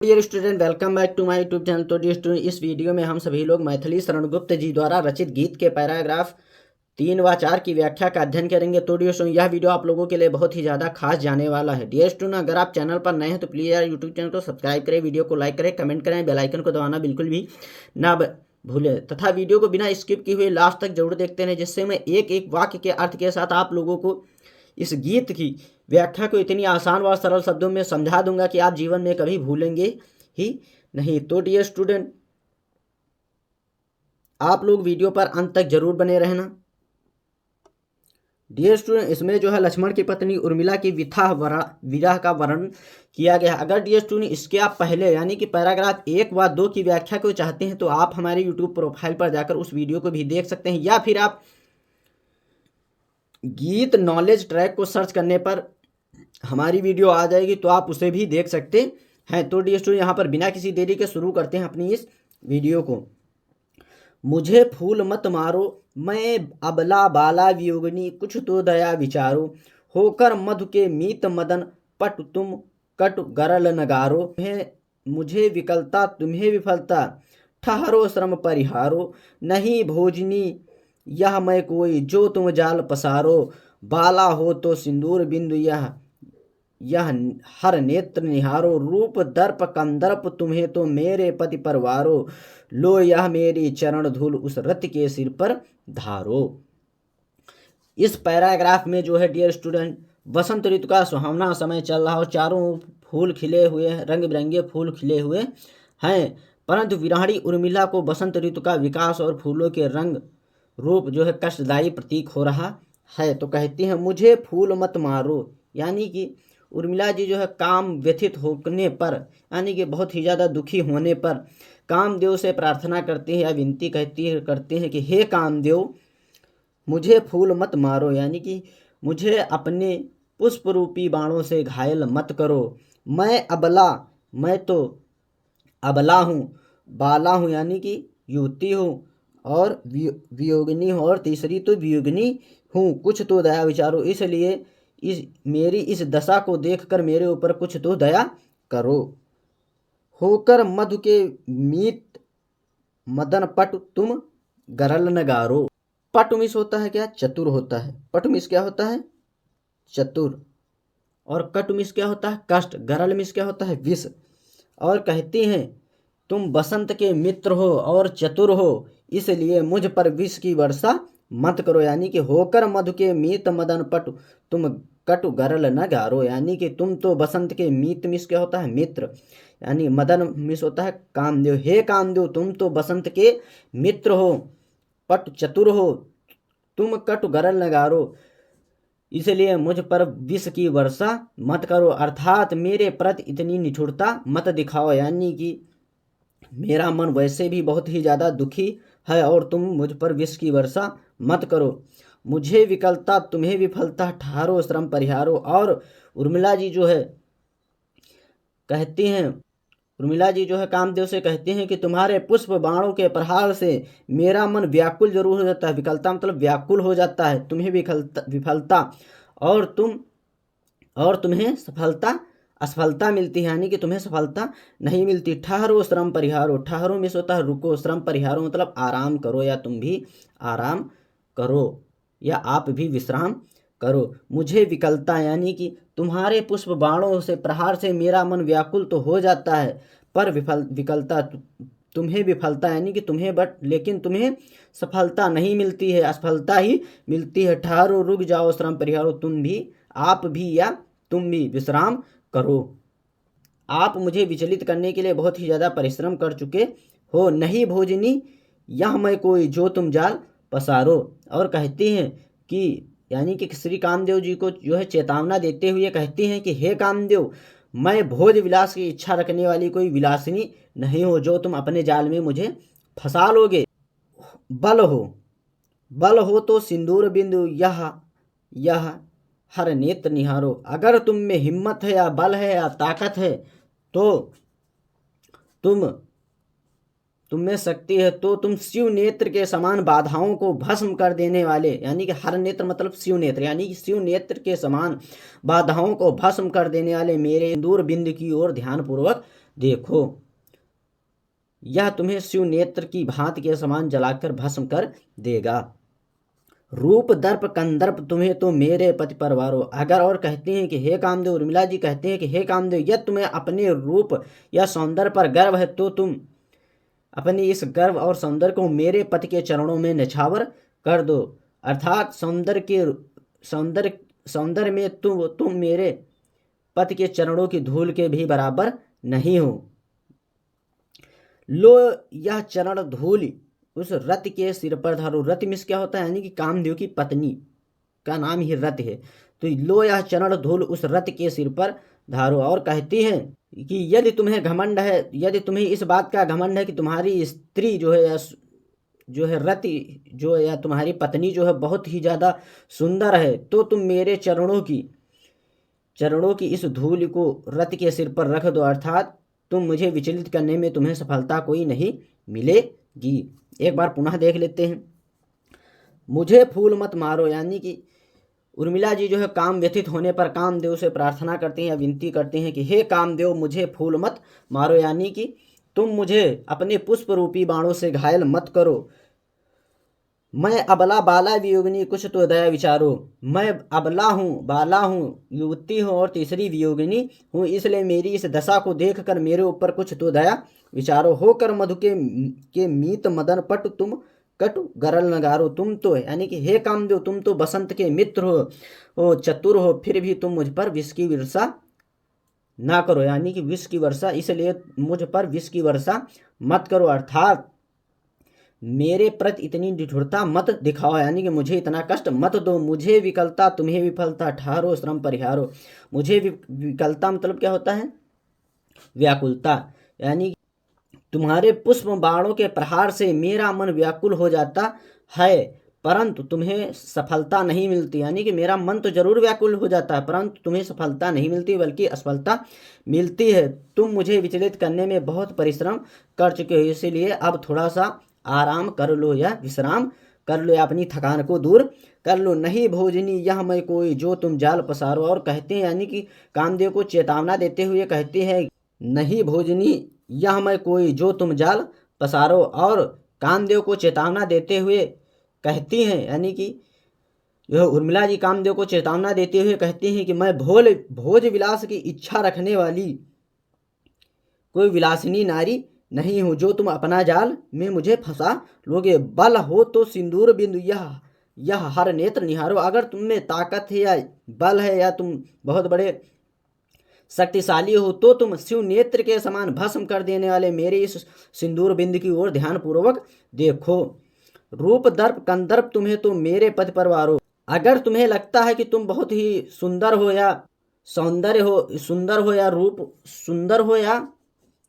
Dear student, welcome back to my YouTube channel. तो dear student, इस video में हम सभी लोग मैथिली शरण गुप्त जी द्वारा रचित गीत के पैराग्राफ 3 व 4 की व्याख्या का अध्ययन करेंगे। तो डियर स्टूडेंट, यह वीडियो आप लोगों के लिए बहुत ही ज़्यादा खास जाने वाला है। डियर स्टूडेंट, अगर आप चैनल पर नए हैं तो प्लीज़ यार यूट्यूब चैनल को सब्सक्राइब करें, वीडियो को लाइक करें, कमेंट करें, बेल आइकन को दबाना बिल्कुल भी ना भूलें तथा वीडियो को बिना स्किप किए हुए लास्ट तक जरूर देखते रहें, जिससे मैं एक एक वाक्य के अर्थ के साथ आप लोगों को इस गीत की व्याख्या को इतनी आसान व सरल शब्दों में समझा दूंगा कि आप जीवन में कभी भूलेंगे ही नहीं। तो डियर स्टूडेंट, आप लोग वीडियो पर अंत तक जरूर बने रहना। डियर स्टूडेंट, इसमें जो है लक्ष्मण की पत्नी उर्मिला की विरह का वर्णन किया गया है। अगर डियर स्टूडेंट इसके आप पहले यानी कि पैराग्राफ 1 व 2 की व्याख्या को चाहते हैं तो आप हमारे यूट्यूब प्रोफाइल पर जाकर उस वीडियो को भी देख सकते हैं, या फिर आप गीत नॉलेज ट्रैक को सर्च करने पर हमारी वीडियो आ जाएगी, तो आप उसे भी देख सकते हैं। तो डियर स्टूडेंट, यहाँ पर बिना किसी देरी के शुरू करते हैं अपनी इस वीडियो को। मुझे फूल मत मारो, मैं अबला बाला वियोगिनी, कुछ तो दया विचारो, होकर मधु के मीत मदन पट तुम कट गरल नगारो, मुझे विकलता तुम्हें विफलता, ठहरो श्रम परिहारो, नहीं भोजनी यह मैं कोई, जो तुम जाल पसारो, बाला हो तो सिंदूर बिंदु यह हर नेत्र निहारो, रूप दर्प कंदर्प तुम्हें तो मेरे पति परवारो, लो यह मेरी चरण धूल उस रति के सिर पर धारो। इस पैराग्राफ में जो है डियर स्टूडेंट, वसंत ऋतु का सुहावना समय चल रहा हो, चारों फूल खिले हुए हैं, रंग बिरंगे फूल खिले हुए हैं, परंतु विराड़ी उर्मिला को बसंत ऋतु का विकास और फूलों के रंग रूप जो है कष्टदायी प्रतीक हो रहा है। तो कहती हैं मुझे फूल मत मारो, यानी कि उर्मिला जी जो है काम व्यथित होने पर यानी कि बहुत ही ज़्यादा दुखी होने पर कामदेव से प्रार्थना करती है या विनती करते हैं कि हे कामदेव, मुझे फूल मत मारो, यानी कि मुझे अपने पुष्प रूपी बाणों से घायल मत करो। मैं तो अबला हूँ, बाला हूँ यानी कि युवती हूँ, और वियोगिनी हूँ, और तीसरी तो वियोगिनी हूँ, कुछ तो दया विचारो, इसलिए मेरी इस दशा को देखकर मेरे ऊपर कुछ तो दया करो। होकर मधु के मीत मदन पट तुम गरल नगारो। पट मिस होता है क्या? चतुर होता है। पट मिस क्या होता है? चतुर। और कट मिस क्या होता है? कष्ट। गरल मिस क्या होता है? विष। और कहती हैं तुम बसंत के मित्र हो और चतुर हो, इसलिए मुझ पर विष की वर्षा मत करो, यानी कि होकर मधु के मीत मदन पट तुम कटु गरल न गारो, यानी कि तुम तो बसंत के मीत मिस क्या होता है? मित्र, यानी मदन मिस होता है कामदेव। हे कामदेव, तुम तो बसंत के मित्र हो, पट चतुर हो, तुम कटु गरल न गारो, इसलिए मुझ पर विष की वर्षा मत करो, अर्थात मेरे प्रति इतनी निठुरता मत दिखाओ, यानी कि मेरा मन वैसे भी बहुत ही ज़्यादा दुखी है और तुम मुझ पर विष की वर्षा मत करो। मुझे विकलता तुम्हें विफलता, ठहरो श्रम परिहारो। और उर्मिला जी जो है कहती हैं, उर्मिला जी जो है कामदेव से कहती हैं कि तुम्हारे पुष्प बाणों के प्रहार से मेरा मन व्याकुल जरूर हो जाता है। विकलता मतलब व्याकुल हो जाता है, तुम्हें विफलता और तुम्हें असफलता मिलती है, यानी कि तुम्हें सफलता नहीं मिलती। ठहरो श्रम परिहारो, ठहरो मिस होता है रुको, श्रम परिहारो मतलब आराम करो, या तुम भी आराम करो, या आप भी विश्राम करो। मुझे विकलता यानी कि तुम्हारे पुष्प बाणों से प्रहार से मेरा मन व्याकुल तो हो जाता है, पर विकलता तुम्हें विफलता यानी कि लेकिन तुम्हें सफलता नहीं मिलती है, असफलता ही मिलती है। ठहरो रुक जाओ श्रम परिहारो, आप भी या तुम भी विश्राम करो। आप मुझे विचलित करने के लिए बहुत ही ज़्यादा परिश्रम कर चुके हो। नहीं भोजनी यह मैं कोई, जो तुम जाल पसारो। और कहती हैं कि यानी कि श्री कामदेव जी को जो है चेतावना देते हुए कहती हैं कि हे कामदेव, मैं भोज विलास की इच्छा रखने वाली कोई विलासिनी नहीं हो, जो तुम अपने जाल में मुझे फंसा लोगे। बल हो तो सिंदूर बिंदु यह हर नेत्र निहारो। अगर तुम में हिम्मत है या बल है या ताकत है तो तुम तुम में शक्ति है तो तुम शिव नेत्र के समान बाधाओं को भस्म कर देने वाले, यानी कि हर नेत्र मतलब शिव नेत्र, यानी कि शिव नेत्र के समान बाधाओं को भस्म कर देने वाले मेरे सिंदूर बिंद की ओर ध्यानपूर्वक देखो। यह तुम्हें शिव नेत्र की भांति के समान जलाकर भस्म कर देगा। रूप दर्प कंदर्प तुम्हें तो मेरे पति पर वारो। अगर और कहते हैं कि हे कामदेव, उर्मिला जी कहते हैं कि हे कामदेव, यदि तुम्हें अपने रूप या सौंदर्य पर गर्व है तो तुम अपने इस गर्व और सौंदर्य को मेरे पति के चरणों में निछावर कर दो। अर्थात सौंदर्य में तुम मेरे पति के चरणों की धूल के भी बराबर नहीं हो। लो यह चरण धूल उस रत के सिर पर धरो। रत मिस क्या होता है, यानी कि कामदेव की पत्नी का नाम ही रत है। तो लो यह चरण धूल उस रत के सिर पर धारो। और कहती है कि यदि तुम्हें घमंड है, यदि तुम्हें इस बात का घमंड है कि तुम्हारी स्त्री जो है रति जो है या तुम्हारी पत्नी जो है बहुत ही ज़्यादा सुंदर है, तो तुम मेरे चरणों की इस धूल को रत के सिर पर रख दो। अर्थात तुम मुझे विचलित करने में तुम्हें सफलता कोई नहीं मिलेगी। एक बार पुनः देख लेते हैं। मुझे फूल मत मारो, यानी कि उर्मिला जी जो है काम व्यथित होने पर कामदेव से प्रार्थना करते हैं या विनती करते हैं कि हे कामदेव, मुझे फूल मत मारो, यानी कि तुम मुझे अपने पुष्प रूपी बाणों से घायल मत करो। मैं अबला बाला वियोगिनी कुछ तो दया विचारो। मैं अबला हूँ, बाला हूँ, युवती हूँ और तीसरी वियोगिनी हूँ, इसलिए मेरी इस दशा को देखकर मेरे ऊपर कुछ तो दया विचारो। होकर मधु के मीत मदन पट तुम कटु गरल नगारो। तुम तो यानी कि हे कामदेव, तुम तो बसंत के मित्र हो, चतुर हो, फिर भी तुम मुझ पर विष की वर्षा ना करो, यानी कि विष की वर्षा, इसलिए मुझ पर विष की वर्षा मत करो। अर्थात मेरे प्रति इतनी निठुरता मत दिखाओ, यानी कि मुझे इतना कष्ट मत दो। मुझे विकलता तुम्हें विफलता, ठहरो श्रम परिहारो। मुझे विकलता मतलब क्या होता है, व्याकुलता, यानी तुम्हारे पुष्प बाणों के प्रहार से मेरा मन व्याकुल हो जाता है परंतु तुम्हें सफलता नहीं मिलती, यानी कि मेरा मन तो जरूर व्याकुल हो जाता है परंतु तुम्हें सफलता नहीं मिलती बल्कि असफलता मिलती है। तुम मुझे विचलित करने में बहुत परिश्रम कर चुके हो, इसीलिए अब थोड़ा सा आराम कर लो या विश्राम कर लो या अपनी थकान को दूर कर लो। नहीं भोजनी यह मैं कोई जो तुम जाल पसारो। और कहते हैं, यानी कि कामदेव को चेतावना देते हुए कहते हैं, नहीं भोजनी यह मैं कोई जो तुम जाल पसारो। और कामदेव को चेतावना देते हुए कहती हैं, यानी कि यह उर्मिला जी कामदेव को चेतावना देते हुए कहती हैं कि मैं भोज विलास की इच्छा रखने वाली कोई विलासिनी नारी नहीं हूँ जो तुम अपना जाल में मुझे फंसा लोगे। बल हो तो सिंदूर बिंदु यह हर नेत्र निहारो। अगर तुम में ताकत है या बल है या तुम बहुत बड़े शक्तिशाली हो तो तुम शिव नेत्र के समान भस्म कर देने वाले मेरे इस सिंदूर बिंद की ओर ध्यानपूर्वक देखो। रूप दर्प कंदर्प तुम्हें तो मेरे पद पर वारो। अगर तुम्हें लगता है कि तुम बहुत ही सुंदर हो या रूप सुंदर हो या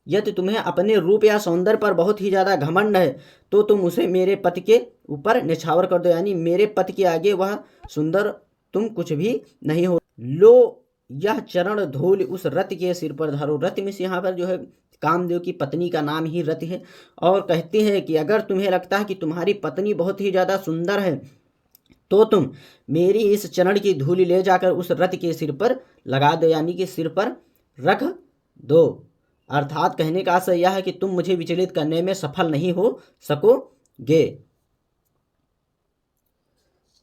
यदि तुम्हें अपने रूप या सौंदर्य पर बहुत ही ज़्यादा घमंड है तो तुम उसे मेरे पति के ऊपर निछावर कर दो, यानी मेरे पति के आगे वह सुंदर तुम कुछ भी नहीं हो। लो यह चरण धूल उस रति के सिर पर धरो। रति में यहाँ पर जो है कामदेव की पत्नी का नाम ही रति है। और कहते हैं कि अगर तुम्हें लगता है कि तुम्हारी पत्नी बहुत ही ज़्यादा सुंदर है तो तुम मेरी इस चरण की धूल ले जाकर उस रति के सिर पर लगा दो, यानी कि सिर पर रख दो। अर्थात कहने का आशय यह है कि तुम मुझे विचलित करने में सफल नहीं हो सकोगे।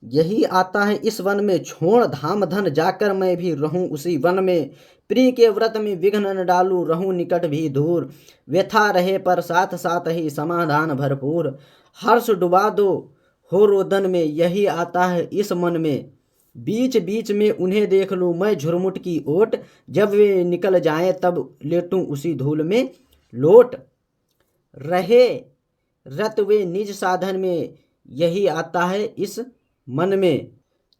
यही आता है इस वन में छोड़ धाम धन जाकर मैं भी रहूं उसी वन में। प्रिय के व्रत में विघ्न न डालूं रहूं निकट भी दूर। व्यथा रहे पर साथ साथ ही समाधान भरपूर। हर्ष डुबा दो हो रोदन में यही आता है इस मन में। बीच बीच में उन्हें देख लूं मैं झुरमुट की ओट। जब वे निकल जाएं तब लेटूं उसी धूल में लोट। रहे रत वे निज साधन में यही आता है इस मन में।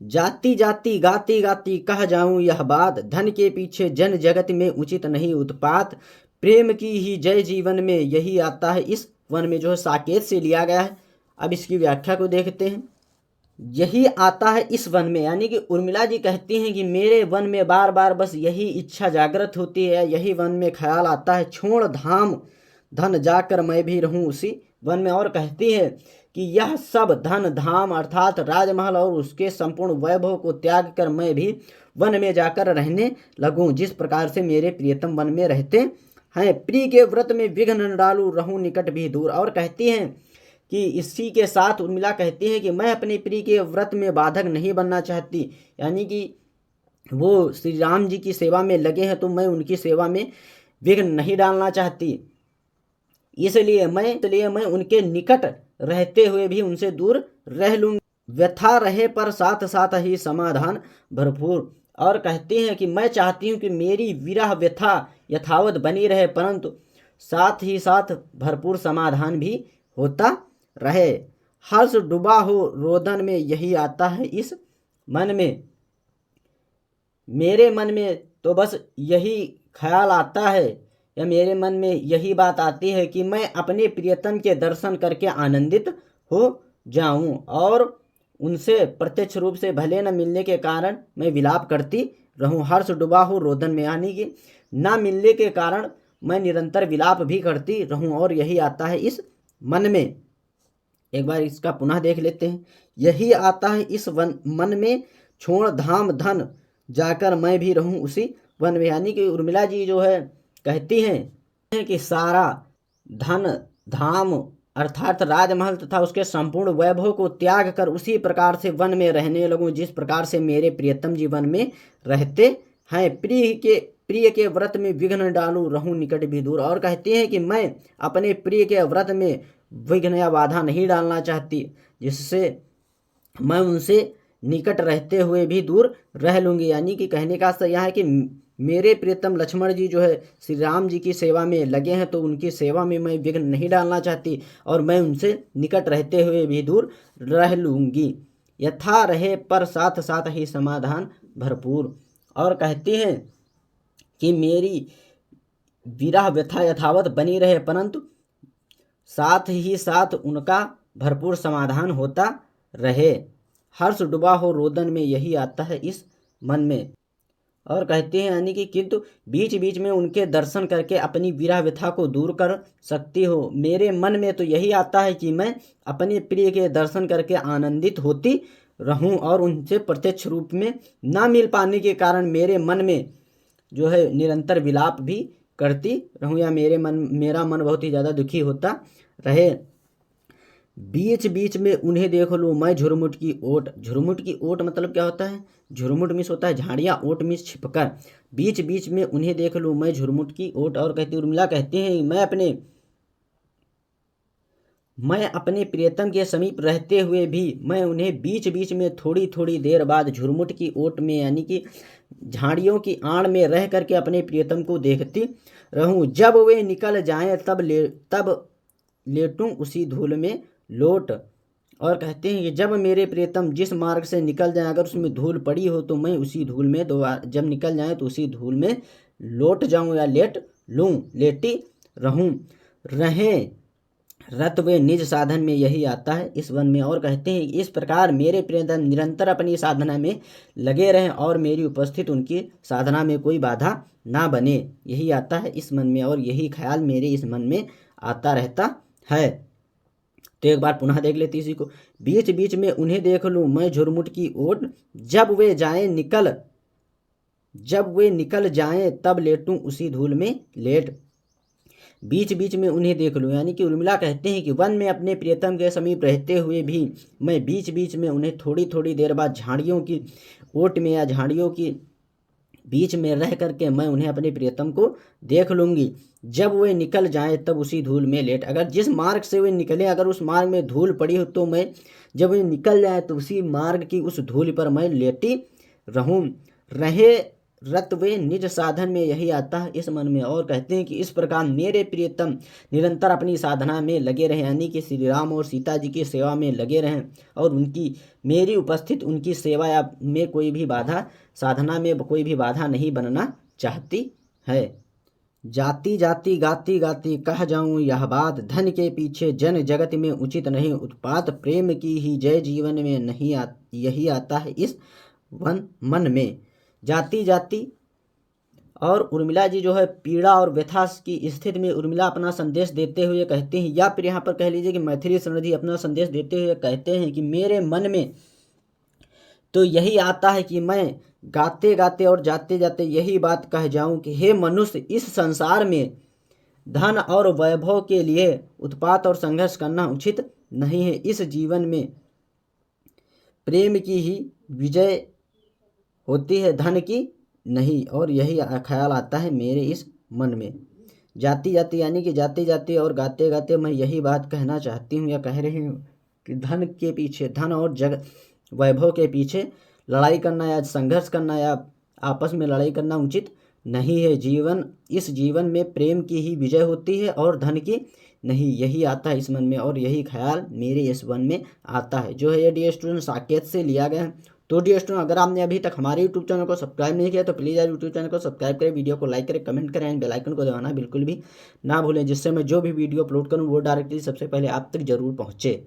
जाती जाती गाती गाती कह जाऊं यह बात। धन के पीछे जन जगत में उचित नहीं उत्पात। प्रेम की ही जय जीवन में यही आता है इस वन में, जो है साकेत से लिया गया है। अब इसकी व्याख्या को देखते हैं। यही आता है इस वन में, यानी कि उर्मिला जी कहती हैं कि मेरे वन में बार बार बस यही इच्छा जागृत होती है, यही वन में ख्याल आता है। छोड़ धाम धन जाकर मैं भी रहूं उसी वन में। और कहती है कि यह सब धन धाम अर्थात राजमहल और उसके संपूर्ण वैभव को त्याग कर मैं भी वन में जाकर रहने लगूं, जिस प्रकार से मेरे प्रियतम वन में रहते हैं। प्रिय के व्रत में विघ्न न डालूं, रहूं निकट भी दूर। और कहती हैं कि इसी के साथ उर्मिला कहती है कि मैं अपने प्रिय के व्रत में बाधक नहीं बनना चाहती, यानी कि वो श्री राम जी की सेवा में लगे हैं तो मैं उनकी सेवा में विघ्न नहीं डालना चाहती, इसलिए मैं उनके निकट रहते हुए भी उनसे दूर रह लूँगी। व्यथा रहे पर साथ साथ ही समाधान भरपूर। और कहती हैं कि मैं चाहती हूँ कि मेरी विरह व्यथा यथावत बनी रहे, परंतु साथ ही साथ भरपूर समाधान भी होता रहे। हर्ष डूबा हो रोदन में यही आता है इस मन में। मेरे मन में तो बस यही ख्याल आता है, या मेरे मन में यही बात आती है कि मैं अपने प्रियतम के दर्शन करके आनंदित हो जाऊं, और उनसे प्रत्यक्ष रूप से भले न मिलने के कारण मैं विलाप करती रहूं। हर्ष डूबा हो रोदन में, यानी कि न मिलने के कारण मैं निरंतर विलाप भी करती रहूं, और यही आता है इस मन में। एक बार इसका पुनः देख लेते हैं। यही आता है इस मन में, छोड़ धाम धन जाकर मैं भी रहूं उसी वन में। यानी कि उर्मिला जी जो है कहती हैं कि सारा धन धाम अर्थात राजमहल तथा उसके संपूर्ण वैभव को त्याग कर उसी प्रकार से वन में रहने लगूं, जिस प्रकार से मेरे प्रियतम जी वन में रहते हैं। प्रिय के व्रत में विघ्न डालूं, रहूं निकट भी दूर। और कहती हैं कि मैं अपने प्रिय के व्रत में विघ्न या बाधा नहीं डालना चाहती, जिससे मैं उनसे निकट रहते हुए भी दूर रह लूँगी। यानी कि कहने का अर्थ यह है कि मेरे प्रियतम लक्ष्मण जी जो है श्री राम जी की सेवा में लगे हैं, तो उनकी सेवा में मैं विघ्न नहीं डालना चाहती, और मैं उनसे निकट रहते हुए भी दूर रह लूँगी। यथा रहे पर साथ साथ ही समाधान भरपूर। और कहती हैं कि मेरी विरह व्यथा यथावत बनी रहे, परंतु साथ ही साथ उनका भरपूर समाधान होता रहे। हर्ष डूबा हो रोदन में यही आता है इस मन में। और कहते हैं यानी कि किंतु बीच बीच में उनके दर्शन करके अपनी विरह व्यथा को दूर कर सकती हो। मेरे मन में तो यही आता है कि मैं अपने प्रिय के दर्शन करके आनंदित होती रहूं, और उनसे प्रत्यक्ष रूप में ना मिल पाने के कारण मेरे मन में जो है निरंतर विलाप भी करती रहूं, या मेरा मन बहुत ही ज़्यादा दुखी होता रहे। बीच बीच में उन्हें देख लूँ मैं झुरमुट की ओट। झुरमुट की ओट मतलब क्या होता है? झुरमुट मिस होता है झाड़ियाँ, ओट मिस छिपकर। बीच बीच में उन्हें देख लूँ मैं झुरमुट की ओट। और कहती उर्मिला कहते हैं मैं अपने प्रियतम के समीप रहते हुए भी मैं उन्हें बीच बीच में थोड़ी थोड़ी देर बाद झुरमुट की ओट में यानी कि झाड़ियों की आड़ में रह करके अपने प्रियतम को देखती रहूं। जब वे निकल जाएं तब लेटूं उसी धूल में लोट। और कहते हैं कि जब मेरे प्रियतम जिस मार्ग से निकल जाए, अगर उसमें धूल पड़ी हो तो मैं उसी धूल में जब निकल जाए तो उसी धूल में लौट जाऊं या लेटी रहूं। रहें रत वे निज साधन में यही आता है इस वन में। और कहते हैं इस प्रकार मेरे प्रियतम निरंतर अपनी साधना में लगे रहें और मेरी उपस्थित उनकी साधना में कोई बाधा ना बने, यही आता है इस मन में। और यही ख्याल मेरे इस मन में आता रहता है। तो एक बार पुनः देख लेते इसी को। बीच बीच में उन्हें देख लूं मैं झुरमुट की ओट, जब वे निकल जाएं तब लेटूं उसी धूल में लेट। बीच बीच में उन्हें देख लूं, यानी कि उर्मिला कहते हैं कि वन में अपने प्रियतम के समीप रहते हुए भी मैं बीच बीच में उन्हें थोड़ी थोड़ी देर बाद झाड़ियों की ओट में या झाड़ियों की बीच में रह करके मैं उन्हें अपने प्रियतम को देख लूँगी। जब वे निकल जाएं तब उसी धूल में लेट। अगर जिस मार्ग से वे निकले, अगर उस मार्ग में धूल पड़ी हो तो मैं जब वे निकल जाए तो उसी मार्ग की उस धूल पर मैं लेटी रहूं। रहे रत वे निज साधन में यही आता है इस मन में। और कहते हैं कि इस प्रकार मेरे प्रियतम निरंतर अपनी साधना में लगे रहें, यानी कि श्री राम और सीता जी की सेवा में लगे रहें, और उनकी मेरी उपस्थित उनकी सेवा या में कोई भी बाधा, साधना में कोई भी बाधा नहीं बनना चाहती है। जाती जाती गाती गाती कह जाऊं यह बात, धन के पीछे जन जगत में उचित नहीं उत्पात, प्रेम की ही जय जीवन में नहीं यही आता है इस मन में। जाती जाती और उर्मिला जी जो है पीड़ा और व्यथा की स्थिति में उर्मिला अपना संदेश देते हुए कहते हैं, या फिर यहाँ पर कह लीजिए कि मैथिली समृद्धि अपना संदेश देते हुए कहते हैं कि मेरे मन में तो यही आता है कि मैं गाते गाते और जाते जाते यही बात कह जाऊं कि हे मनुष्य, इस संसार में धन और वैभव के लिए उत्पात और संघर्ष करना उचित नहीं है। इस जीवन में प्रेम की ही विजय होती है, धन की नहीं। और यही ख्याल आता है मेरे इस मन में। जाती जाती यानी कि जाते जाते और गाते गाते मैं यही बात कहना चाहती हूँ या कह रही हूँ कि धन के पीछे, धन और वैभव के पीछे लड़ाई करना या संघर्ष करना या आपस में लड़ाई करना उचित नहीं है। इस जीवन में प्रेम की ही विजय होती है और धन की नहीं। यही आता है इस मन में और यही ख्याल मेरे इस मन में आता है। जो है ये डियर स्टूडेंट साकेत से लिया गया है। तो डियर स्टूडेंट, अगर आपने अभी तक हमारे यूट्यूब चैनल को सब्सक्राइब नहीं किया तो प्लीज़ यार यूट्यूब चैनल को सब्सक्राइब करें, वीडियो को लाइक करें, कमेंट करें एंड बेल आइकन को दबाना बिल्कुल भी ना भूलें, जिससे मैं जो भी वीडियो अपलोड करूँ वो डायरेक्टली सबसे पहले आप तक जरूर पहुँचे।